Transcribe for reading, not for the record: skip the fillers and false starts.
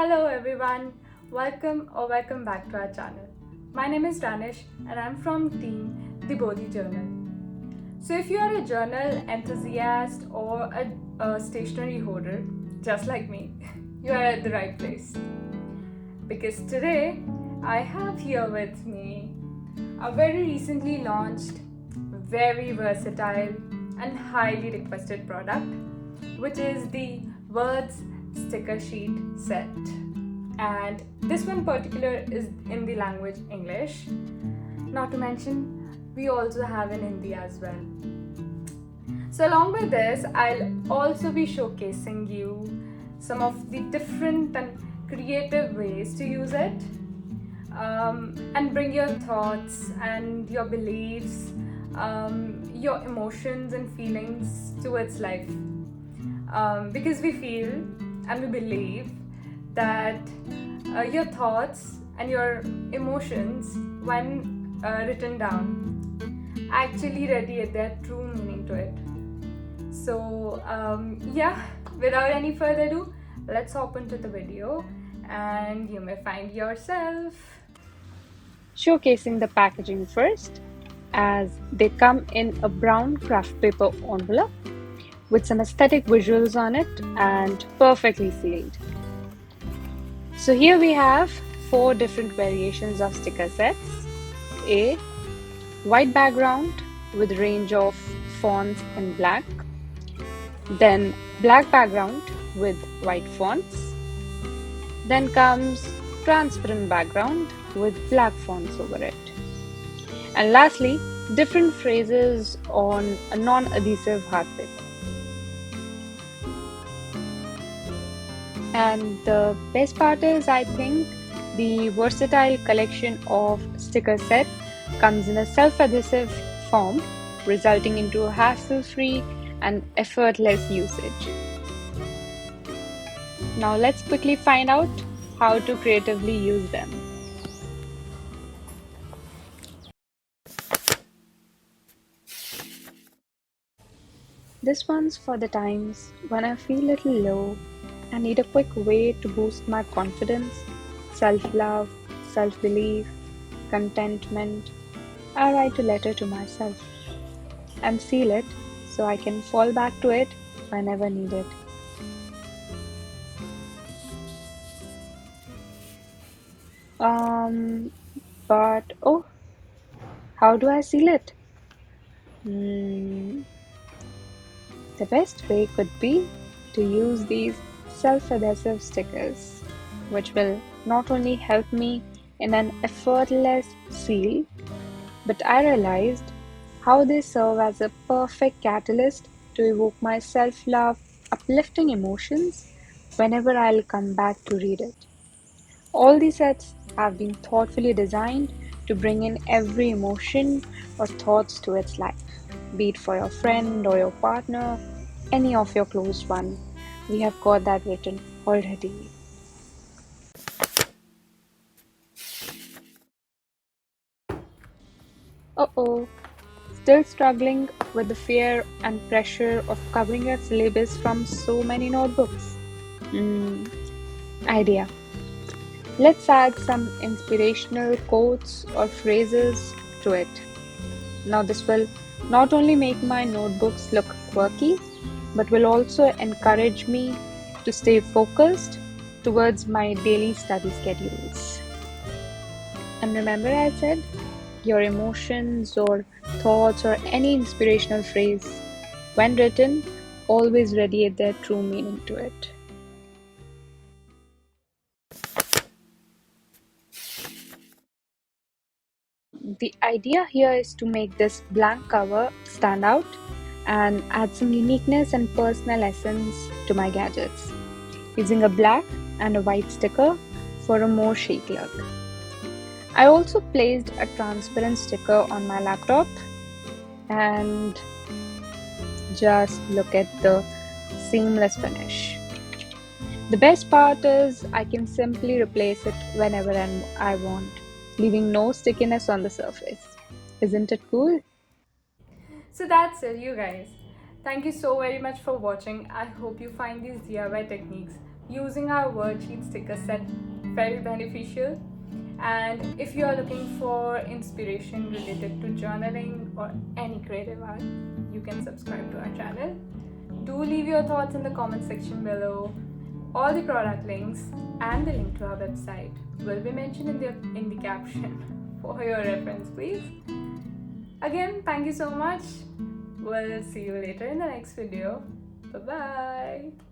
Hello everyone, welcome back to our channel. My name is Danish and I'm from team The Bodhi Journal. So if you are a journal enthusiast or a stationery hoarder, just like me, you are at the right place. Because today I have here with me a very recently launched, very versatile and highly requested product, which is the Words sticker sheet set. And this one particular is in the language English. Not to mention, we also have in Hindi as well. So along with this, I'll also be showcasing you some of the different and creative ways to use it, and bring your thoughts and your beliefs, your emotions and feelings towards life. Because we feel and we believe that your thoughts and your emotions, when written down, actually radiate their true meaning to it. So, without any further ado, let's hop into the video and you may find yourself. Showcasing the packaging first, as they come in a brown craft paper envelope with some aesthetic visuals on it and perfectly sealed. So here we have 4 different variations of sticker sets. A white background with range of fonts in black, then black background with white fonts, then comes transparent background with black fonts over it, and lastly different phrases on a non-adhesive hard paper. And the best part is, I think, the versatile collection of sticker set comes in a self-adhesive form, resulting into a hassle-free and effortless usage. Now let's quickly find out how to creatively use them. This one's for the times when I feel a little low and need a quick way to boost my confidence, self-love, self-belief, contentment. I write a letter to myself and seal it so I can fall back to it whenever needed. Um, but oh, how do I seal it? Hmm, the best way could be to use these self-adhesive stickers, which will not only help me in an effortless seal, but I realized how they serve as a perfect catalyst to evoke my self-love, uplifting emotions whenever I'll come back to read it. All these sets have been thoughtfully designed to bring in every emotion or thoughts to its life, be it for your friend or your partner, any of your close one. We have got that written already. Uh-oh, still struggling with the fear and pressure of covering your syllabus from so many notebooks? Hmm, idea. Let's add some inspirational quotes or phrases to it. Now, this will not only make my notebooks look quirky, but will also encourage me to stay focused towards my daily study schedules. And remember, I said your emotions or thoughts or any inspirational phrase, when written, always radiate their true meaning to it. The idea here is to make this blank cover stand out and add some uniqueness and personal essence to my gadgets, using a black and a white sticker for a more chic look. I also placed a transparent sticker on my laptop, and just look at the seamless finish. The best part is I can simply replace it whenever I want, leaving no stickiness on the surface. Isn't it cool? So that's it, you guys. Thank you so very much for watching. I hope you find these DIY techniques using our worksheet sticker set very beneficial. And if you are looking for inspiration related to journaling or any creative art, you can subscribe to our channel. Do leave your thoughts in the comment section below. All the product links and the link to our website will be mentioned in the caption for your reference, please. Again, thank you so much. We'll see you later in the next video. Bye bye.